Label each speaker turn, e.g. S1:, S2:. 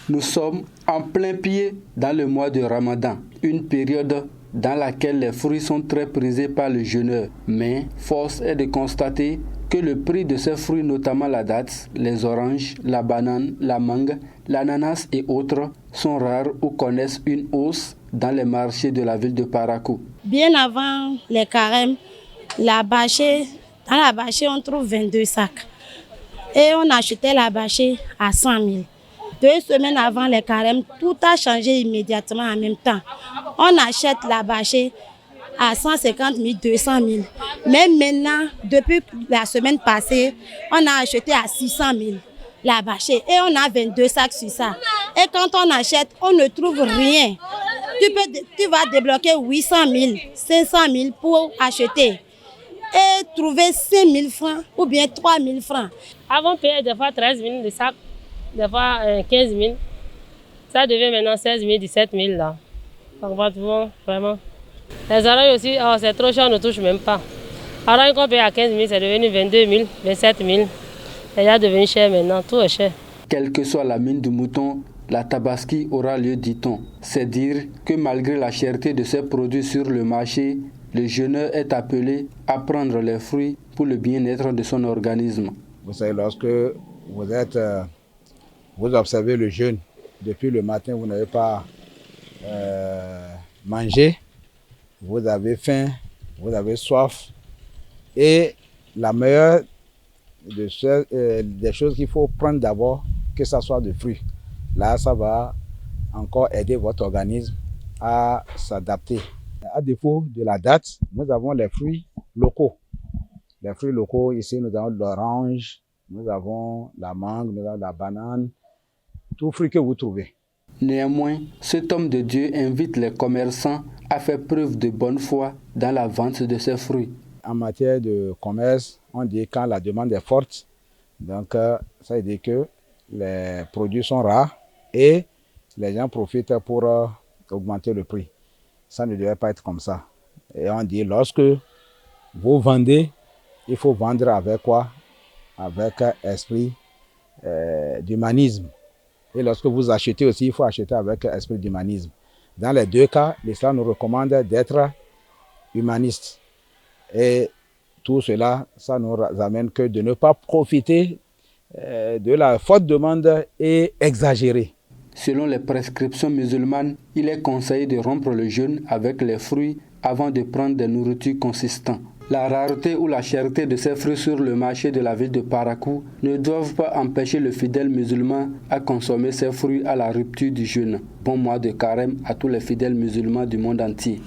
S1: Nous sommes en plein pied dans le mois de Ramadan, une période dans laquelle les fruits sont très prisés par le jeûneur. Mais force est de constater que le prix de ces fruits, notamment la date, les oranges, la banane, la mangue, l'ananas et autres, sont rares ou connaissent une hausse dans les marchés de la ville de Parakou.
S2: Bien avant les carèmes, dans la bâchée, on trouve 22 sacs. Et on achetait la bâchée à 100 000. 2 semaines avant les carèmes, tout a changé immédiatement en même temps. On achète la bâchée à 150 000, 200 000. Mais maintenant, depuis la semaine passée, on a acheté à 600 000 la bâchée. Et on a 22 sacs sur ça. Et quand on achète, on ne trouve rien. Tu vas débloquer 800 000, 500 000 pour acheter. Et trouver 5 000 francs ou bien 3 000 francs.
S3: Avant, on payait des fois 13 000 de sacs, des fois 15 000. Ça devient maintenant 16 000, 17 000 là. Donc, vraiment. Les oranges aussi, c'est trop cher, on ne touche même pas. Orange qu'on paye à 15 000, c'est devenu 22 000, 27 000. C'est déjà devenu cher maintenant, tout est cher.
S1: Quelle que soit la mine du mouton, la tabaski aura lieu, dit-on. C'est dire que malgré la cherté de ces produits sur le marché, le jeûneur est appelé à prendre les fruits pour le bien-être de son organisme.
S4: Vous savez, lorsque vous observez le jeûne, depuis le matin, vous n'avez pas mangé, vous avez faim, vous avez soif. Et la meilleure des choses qu'il faut prendre d'abord, que ce soit des fruits. Là, ça va encore aider votre organisme à s'adapter. À défaut de la date, nous avons les fruits locaux. Les fruits locaux, ici, nous avons l'orange, nous avons la mangue, nous avons la banane, tous fruits que vous trouvez.
S1: Néanmoins, cet homme de Dieu invite les commerçants à faire preuve de bonne foi dans la vente de ces fruits.
S4: En matière de commerce, on dit quand la demande est forte, donc ça veut dire que les produits sont rares et les gens profitent pour augmenter le prix. Ça ne devrait pas être comme ça. Et on dit lorsque vous vendez, il faut vendre avec quoi? Avec esprit d'humanisme. Et lorsque vous achetez aussi, il faut acheter avec esprit d'humanisme. Dans les deux cas, l'islam nous recommande d'être humaniste. Et tout cela, ça nous amène que de ne pas profiter de la forte demande et exagérer.
S1: Selon les prescriptions musulmanes, il est conseillé de rompre le jeûne avec les fruits avant de prendre des nourritures consistantes. La rareté ou la cherté de ces fruits sur le marché de la ville de Parakou ne doivent pas empêcher le fidèle musulman à consommer ces fruits à la rupture du jeûne. Bon mois de carême à tous les fidèles musulmans du monde entier.